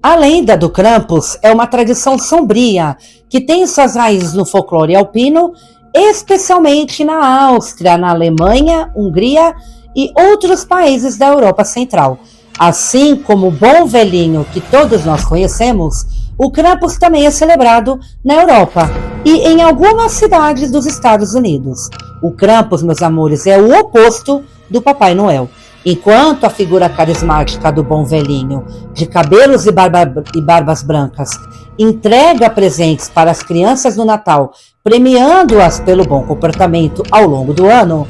A lenda do Krampus é uma tradição sombria que tem suas raízes no folclore alpino, especialmente na Áustria, na Alemanha, Hungria e outros países da Europa Central. Assim como o bom velhinho que todos nós conhecemos, o Krampus também é celebrado na Europa e em algumas cidades dos Estados Unidos. O Krampus, meus amores, é o oposto do Papai Noel. Enquanto a figura carismática do bom velhinho, de cabelos e barbas brancas, entrega presentes para as crianças no Natal, premiando-as pelo bom comportamento ao longo do ano,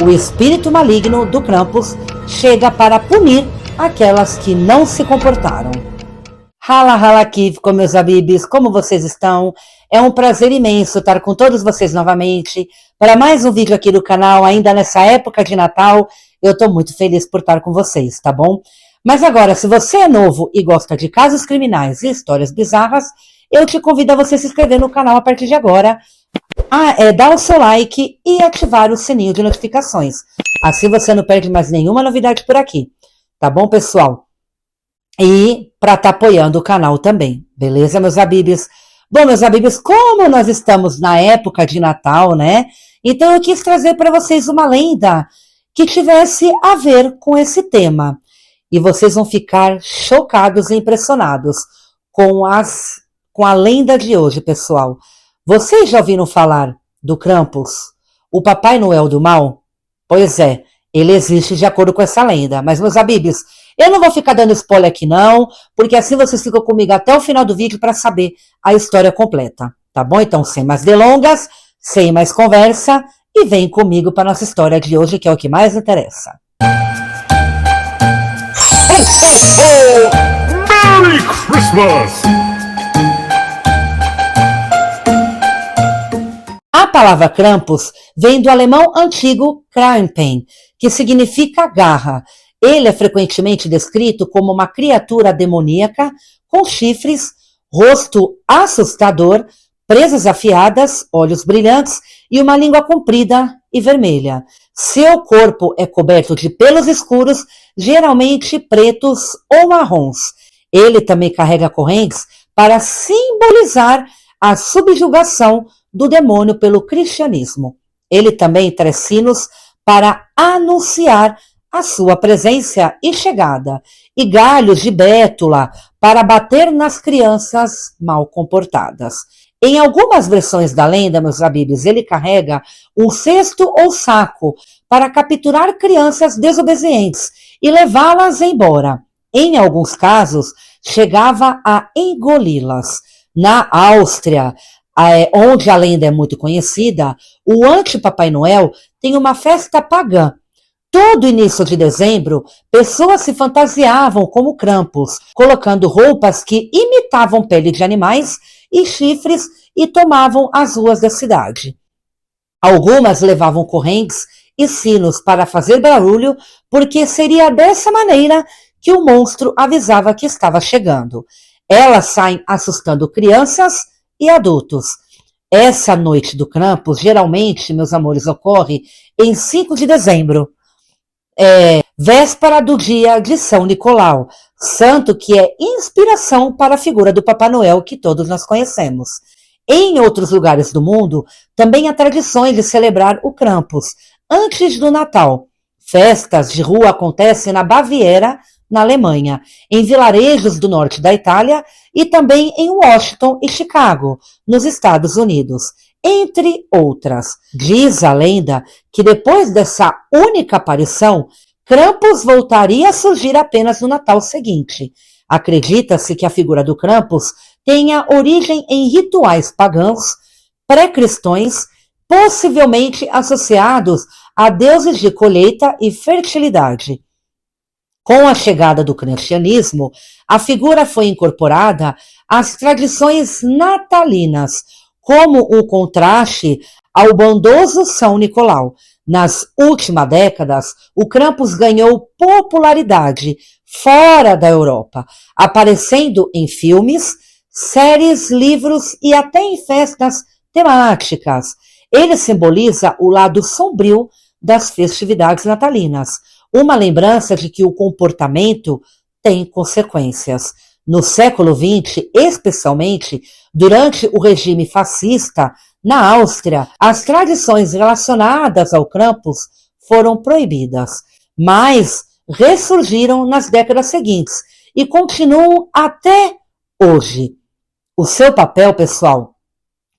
o espírito maligno do Krampus chega para punir aquelas que não se comportaram. Rala Kivko, meus amigos, como vocês estão? É um prazer imenso estar com todos vocês novamente para mais um vídeo aqui do canal, ainda nessa época de Natal. Eu estou muito feliz por estar com vocês, tá bom? Mas agora, se você é novo e gosta de casos criminais e histórias bizarras, eu te convido a você se inscrever no canal a partir de agora, dar o seu like e ativar o sininho de notificações. Assim você não perde mais nenhuma novidade por aqui, tá bom, pessoal? E para estar apoiando o canal também, beleza, meus abibes? Bom, meus abibes, como nós estamos na época de Natal, né? Então eu quis trazer para vocês uma lenda que tivesse a ver com esse tema. E vocês vão ficar chocados e impressionados com a lenda de hoje, pessoal. Vocês já ouviram falar do Krampus, o Papai Noel do Mal? Pois é, ele existe de acordo com essa lenda. Mas, meus abibes, eu não vou ficar dando spoiler aqui não, porque assim vocês ficam comigo até o final do vídeo para saber a história completa, tá bom? Então, sem mais delongas, sem mais conversa, e vem comigo para nossa história de hoje, que é o que mais interessa. Ho, ho, ho! Merry Christmas! A palavra Krampus vem do alemão antigo Krampen, que significa garra. Ele é frequentemente descrito como uma criatura demoníaca com chifres, rosto assustador, presas afiadas, olhos brilhantes e uma língua comprida e vermelha. Seu corpo é coberto de pelos escuros, geralmente pretos ou marrons. Ele também carrega correntes para simbolizar a subjugação do demônio pelo cristianismo. Ele também traz sinos para anunciar a sua presença e chegada, e galhos de bétula para bater nas crianças mal comportadas. Em algumas versões da lenda, meus abibes, ele carrega um cesto ou saco para capturar crianças desobedientes e levá-las embora. Em alguns casos, chegava a engoli-las. Na Áustria, onde a lenda é muito conhecida, o anti-Papai Noel tem uma festa pagã. Todo início de dezembro, pessoas se fantasiavam como Krampus, colocando roupas que imitavam pele de animais e chifres e tomavam as ruas da cidade. Algumas levavam correntes e sinos para fazer barulho, porque seria dessa maneira que o monstro avisava que estava chegando. Elas saem assustando crianças e adultos. Essa noite do Krampus, geralmente, meus amores, ocorre em 5 de dezembro. Véspera do dia de São Nicolau, santo que é inspiração para a figura do Papai Noel que todos nós conhecemos. Em outros lugares do mundo, também há tradições de celebrar o Krampus antes do Natal. Festas de rua acontecem na Baviera, na Alemanha, em vilarejos do norte da Itália e também em Washington e Chicago, nos Estados Unidos, entre outras. Diz a lenda que depois dessa única aparição, Krampus voltaria a surgir apenas no Natal seguinte. Acredita-se que a figura do Krampus tenha origem em rituais pagãos, pré-cristãos, possivelmente associados a deuses de colheita e fertilidade. Com a chegada do cristianismo, a figura foi incorporada às tradições natalinas, como um contraste ao bondoso São Nicolau. Nas últimas décadas, o Krampus ganhou popularidade fora da Europa, aparecendo em filmes, séries, livros e até em festas temáticas. Ele simboliza o lado sombrio das festividades natalinas, uma lembrança de que o comportamento tem consequências. No século XX, especialmente durante o regime fascista na Áustria, as tradições relacionadas ao Krampus foram proibidas, mas ressurgiram nas décadas seguintes e continuam até hoje. O seu papel, pessoal,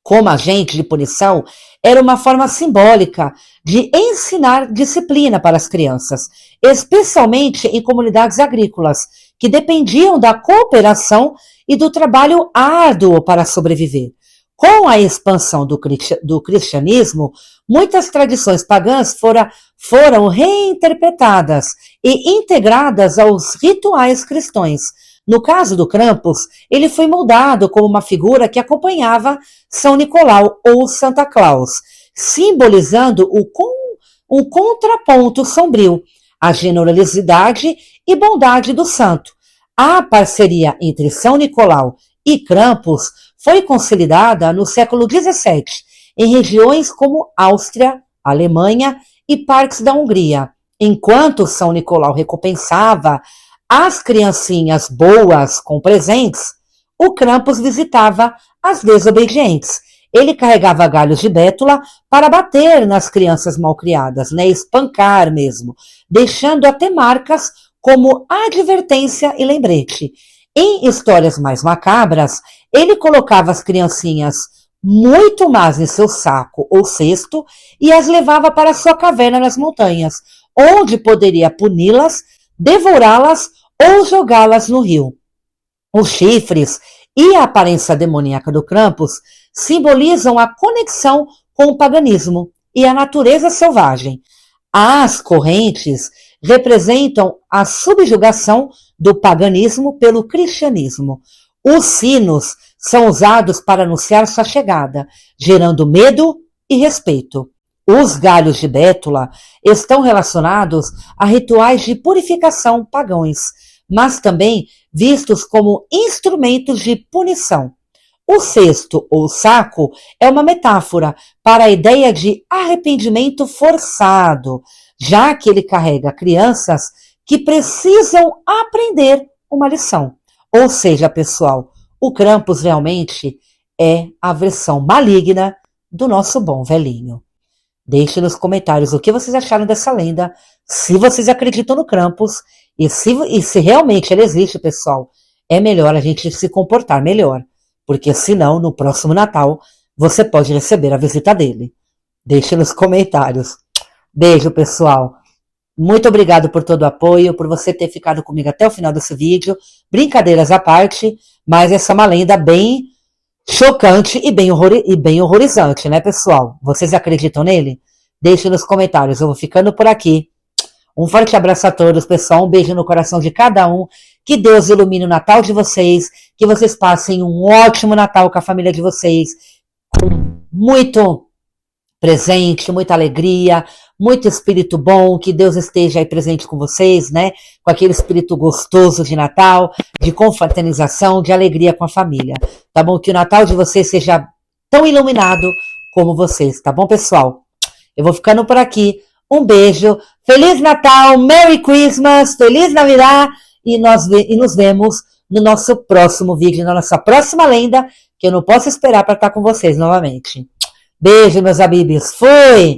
como agente de punição, era uma forma simbólica de ensinar disciplina para as crianças, especialmente em comunidades agrícolas, que dependiam da cooperação e do trabalho árduo para sobreviver. Com a expansão do cristianismo, muitas tradições pagãs foram reinterpretadas e integradas aos rituais cristãos. No caso do Krampus, ele foi moldado como uma figura que acompanhava São Nicolau ou Santa Claus, simbolizando um contraponto sombrio, a generosidade e bondade do santo. A parceria entre São Nicolau e Krampus foi consolidada no século XVII, em regiões como Áustria, Alemanha e partes da Hungria. Enquanto São Nicolau recompensava as criancinhas boas com presentes, o Krampus visitava as desobedientes. Ele carregava galhos de bétula para bater nas crianças malcriadas, espancar mesmo, deixando até marcas como advertência e lembrete. Em histórias mais macabras, ele colocava as criancinhas muito mais em seu saco ou cesto e as levava para sua caverna nas montanhas, onde poderia puni-las, devorá-las ou jogá-las no rio. Os chifres e a aparência demoníaca do Krampus simbolizam a conexão com o paganismo e a natureza selvagem. As correntes representam a subjugação do paganismo pelo cristianismo. Os sinos são usados para anunciar sua chegada, gerando medo e respeito. Os galhos de bétula estão relacionados a rituais de purificação pagãos, mas também vistos como instrumentos de punição. O cesto ou saco é uma metáfora para a ideia de arrependimento forçado, já que ele carrega crianças que precisam aprender uma lição. Ou seja, pessoal, o Krampus realmente é a versão maligna do nosso bom velhinho. Deixe nos comentários o que vocês acharam dessa lenda, se vocês acreditam no Krampus e se realmente ele existe, pessoal. É melhor a gente se comportar melhor, porque senão no próximo Natal você pode receber a visita dele. Deixe nos comentários. Beijo, pessoal. Muito obrigado por todo o apoio, por você ter ficado comigo até o final desse vídeo. Brincadeiras à parte, mas essa é uma lenda bem chocante e bem horrorizante, né, pessoal? Vocês acreditam nele? Deixe nos comentários. Eu vou ficando por aqui. Um forte abraço a todos, pessoal. Um beijo no coração de cada um. Que Deus ilumine o Natal de vocês. Que vocês passem um ótimo Natal com a família de vocês. Com muito presente, muita alegria, muito espírito bom. Que Deus esteja aí presente com vocês, né? Com aquele espírito gostoso de Natal, de confraternização, de alegria com a família. Tá bom? Que o Natal de vocês seja tão iluminado como vocês. Tá bom, pessoal? Eu vou ficando por aqui. Um beijo. Feliz Natal, Merry Christmas, Feliz Navidad e nos vemos no nosso próximo vídeo, na nossa próxima lenda, que eu não posso esperar para estar com vocês novamente. Beijo, meus amigos. Fui!